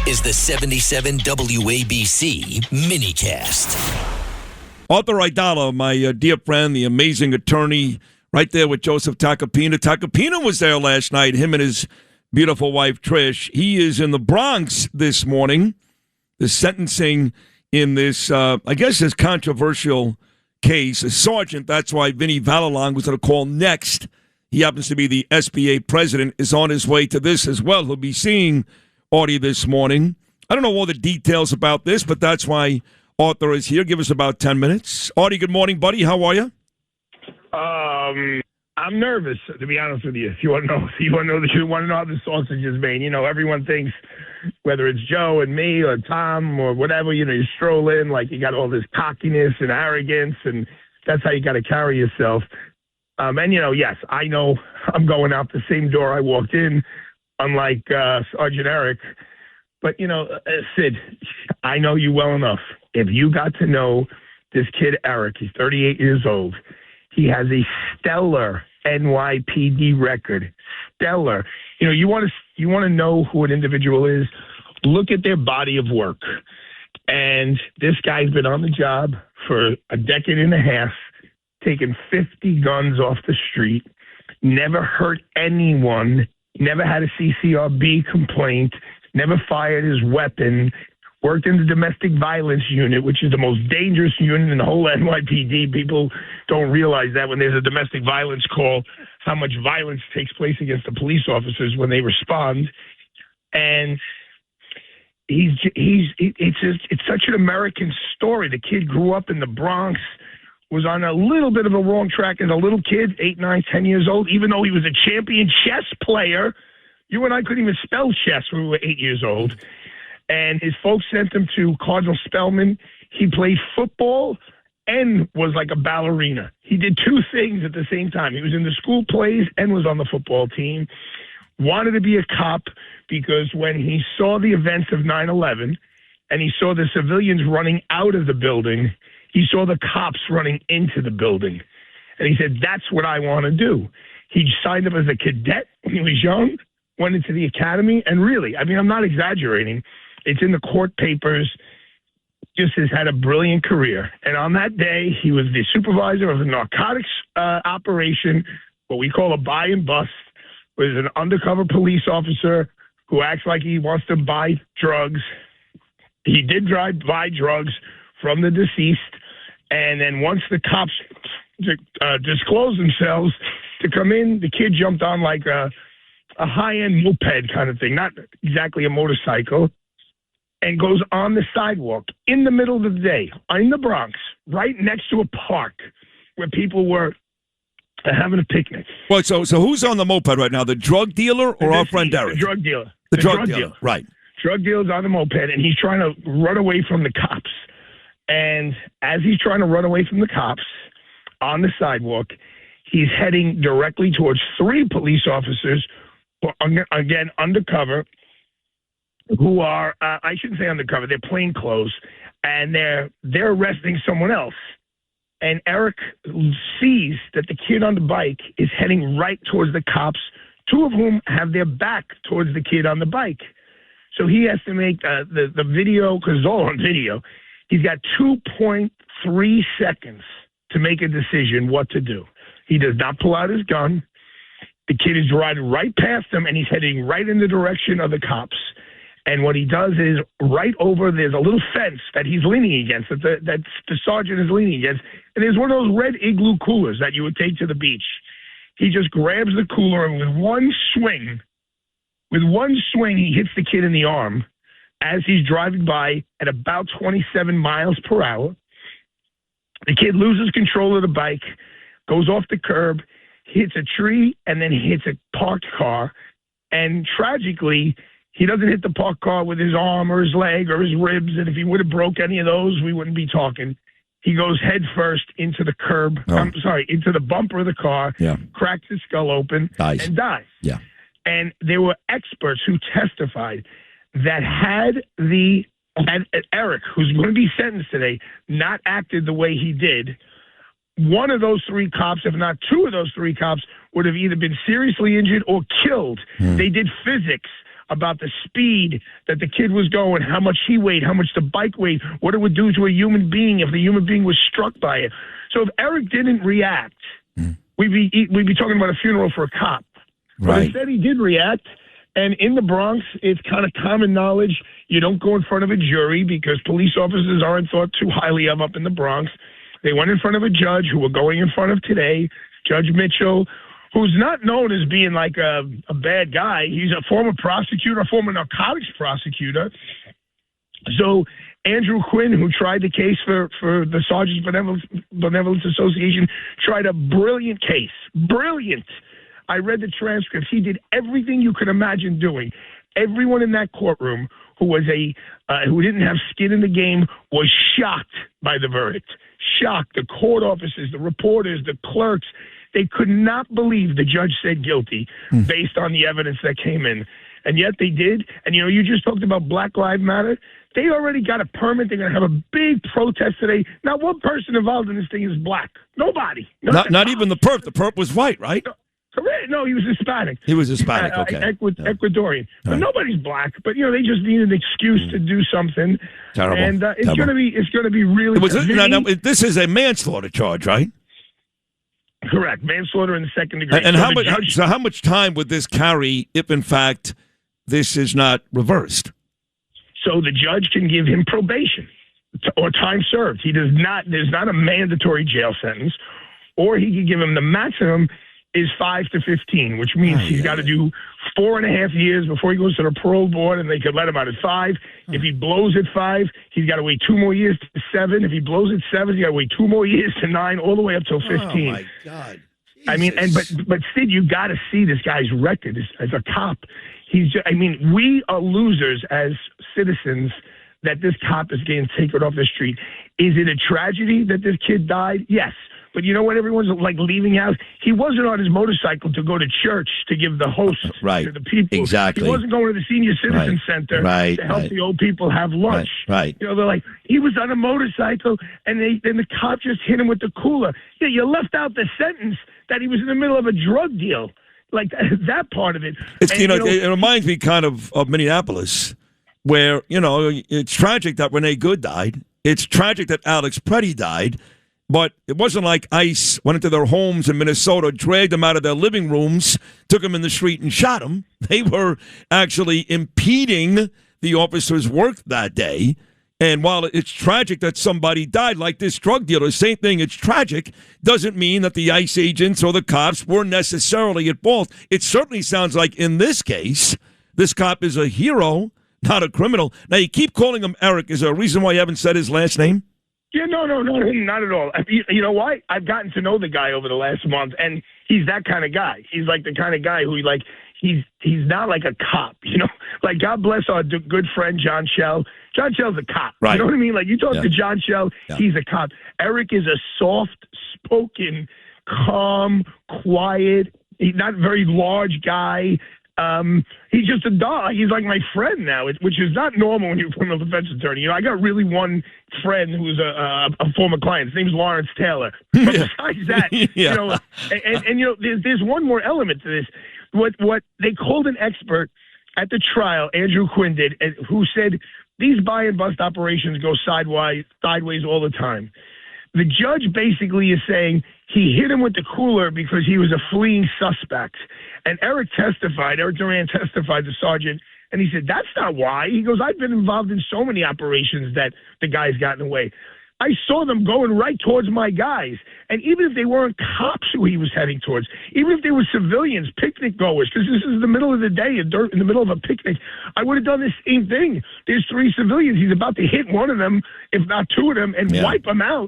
is the 77 WABC minicast. Arthur Aidala, my dear friend, the amazing attorney, right there with Joseph Tacopina. Tacopina was there last night, him and his beautiful wife, Trish. He is in the Bronx this morning. The sentencing in this, I guess, this controversial case. A sergeant, that's why Vinny Valalong was going to call next. He happens to be the SBA president, is on his way to this as well. He'll be seeing Artie this morning. I don't know all the details about this, but that's why Arthur is here. Give us about 10 minutes. Artie, good morning, buddy. How are you? I'm nervous, to be honest with you. If you want to know, you want to know how the sausage is made. You know, everyone thinks whether it's Joe and me or Tom or whatever, you know, you stroll in like you got all this cockiness and arrogance, and that's how you got to carry yourself. And, you know, yes, I know I'm going out the same door I walked in, unlike Sergeant Eric. But, you know, Sid, I know you well enough. If you got to know this kid, Eric, he's 38 years old. He has a stellar NYPD record. Stellar. You know, you want to know who an individual is, look at their body of work. And this guy's been on the job for a decade and a half, taken 50 guns off the street, never hurt anyone, never had a CCRB complaint, never fired his weapon, worked in the domestic violence unit, which is the most dangerous unit in the whole NYPD. People don't realize that when there's a domestic violence call, how much violence takes place against the police officers when they respond. And it's such an American story. The kid grew up in the Bronx, was on a little bit of a wrong track as a little kid, 8, 9, 10 years old, even though he was a champion chess player. You and I couldn't even spell chess when we were 8 years old. And his folks sent him to Cardinal Spellman. He played football and was like a ballerina. He did two things at the same time. He was in the school plays and was on the football team. Wanted to be a cop because when he saw the events of 9/11 and he saw the civilians running out of the building, he saw the cops running into the building. And he said, that's what I want to do. He signed up as a cadet when he was young, went into the academy, and really, I mean, I'm not exaggerating. It's in the court papers. Just has had a brilliant career. And on that day, he was the supervisor of the narcotics operation, what we call a buy and bust, was an undercover police officer who acts like he wants to buy drugs. He did buy drugs from the deceased. And then once the cops disclosed themselves to come in, the kid jumped on like a high-end moped kind of thing, not exactly a motorcycle, and goes on the sidewalk in the middle of the day in the Bronx, right next to a park where people were having a picnic. Well, so who's on the moped right now? The drug dealer or our friend Derek? The drug dealer. The drug dealer, right. Drug dealer's on the moped, and he's trying to run away from the cops. And as he's trying to run away from the cops on the sidewalk, he's heading directly towards 3 police officers, again, undercover, who are, I shouldn't say undercover, they're plainclothes, and they're arresting someone else. And Eric sees that the kid on the bike is heading right towards the cops, 2 of whom have their back towards the kid on the bike. So he has to make the video, because it's all on video, he's got 2.3 seconds to make a decision what to do. He does not pull out his gun. The kid is riding right past him, and he's heading right in the direction of the cops. And what he does is right over, there's a little fence that he's leaning against, that the sergeant is leaning against. And there's one of those red igloo coolers that you would take to the beach. He just grabs the cooler, and with one swing, he hits the kid in the arm as he's driving by at about 27 miles per hour. The kid loses control of the bike, goes off the curb, hits a tree, and then hits a parked car. And tragically, he doesn't hit the parked car with his arm or his leg or his ribs. And if he would have broke any of those, we wouldn't be talking. He goes head first into the curb. Oh. Into the bumper of the car, cracks his skull open, and dies. Yeah. And there were experts who testified that had Eric, who's going to be sentenced today, not acted the way he did, one of those 3 cops, if not 2 of those 3 cops, would have either been seriously injured or killed. They did physics about the speed that the kid was going, how much he weighed, how much the bike weighed, what it would do to a human being if the human being was struck by it. So if Erik didn't react, we'd be talking about a funeral for a cop. But Right. instead he did react. And in the Bronx, it's kind of common knowledge. You don't go in front of a jury because police officers aren't thought too highly of up in the Bronx. They went in front of a judge who we're going in front of today, Judge Mitchell, who's not known as being like a bad guy. He's a former prosecutor, a former narcotics prosecutor. So Andrew Quinn, who tried the case for the Sergeants Benevolence Association, tried a brilliant case. Brilliant. I read the transcripts. He did everything you could imagine doing. Everyone in that courtroom who didn't have skin in the game was shocked by the verdict. Shocked. The court officers, the reporters, the clerks, they could not believe the judge said guilty based on the evidence that came in. And yet they did. And, you just talked about Black Lives Matter. They already got a permit. They're going to have a big protest today. Not one person involved in this thing is black. Nobody. Not even the perp. The perp was white, right? Correct. No, he was Hispanic. He was Hispanic, okay. Ecuadorian. But Right. nobody's black. But, they just need an excuse to do something. Terrible. And it's Terrible. going to be really... Now, this is a manslaughter charge, right? Correct. Manslaughter in the second degree. And So how much time would this carry if, in fact, this is not reversed? So the judge can give him probation or time served. There's not a mandatory jail sentence, or he could give him the maximum is 5 to 15, which means he's got to do 4.5 years before he goes to the parole board, and they could let him out at 5. If he blows at 5, he's got to wait 2 more years to 7. If he blows at 7, he's got to wait 2 more years to 9, all the way up till 15. Oh my God! Jesus. I mean, but Sid, you got to see this guy's record as a cop. We are losers as citizens that this cop is getting taken off the street. Is it a tragedy that this kid died? Yes. But you know what? Everyone's like leaving out. He wasn't on his motorcycle to go to church to give the host to the people. Exactly. He wasn't going to the senior citizen center to help the old people have lunch. Right. They're like, he was on a motorcycle, and then the cop just hit him with the cooler. Yeah, you left out the sentence that he was in the middle of a drug deal. Like that part of it. It reminds me kind of Minneapolis, where, it's tragic that Renee Good died. It's tragic that Alex Preddy died. But it wasn't like ICE went into their homes in Minnesota, dragged them out of their living rooms, took them in the street and shot them. They were actually impeding the officers' work that day. And while it's tragic that somebody died, like this drug dealer, same thing, it's tragic, doesn't mean that the ICE agents or the cops were necessarily at fault. It certainly sounds like in this case, this cop is a hero, not a criminal. Now, you keep calling him Erik. Is there a reason why you haven't said his last name? Yeah, no, not at all. You know why? I've gotten to know the guy over the last month, and he's that kind of guy. He's like the kind of guy who, he's not like a cop, Like, God bless our good friend John Schell. John Schell's a cop. Right. You know what I mean? Like, you talk to John Schell, he's a cop. Erik is a soft-spoken, calm, quiet, he's not a very large guy. He's just a dog. He's like my friend now, which is not normal when you're a criminal defense attorney. I got really one friend who's a former client. His name's Lawrence Taylor. But besides that, there's one more element to this. What they called an expert at the trial, Andrew Quinn did, who said these buy and bust operations go sideways all the time. The judge basically is saying he hit him with the cooler because he was a fleeing suspect. And Erik Duran testified to Sergeant, and he said, that's not why. He goes, I've been involved in so many operations that the guy's gotten away. I saw them going right towards my guys. And even if they weren't cops who he was heading towards, even if they were civilians, picnic goers, because this is the middle of the day, in the middle of a picnic, I would have done the same thing. There's 3 civilians. He's about to hit one of them, if not 2 of them, and wipe them out.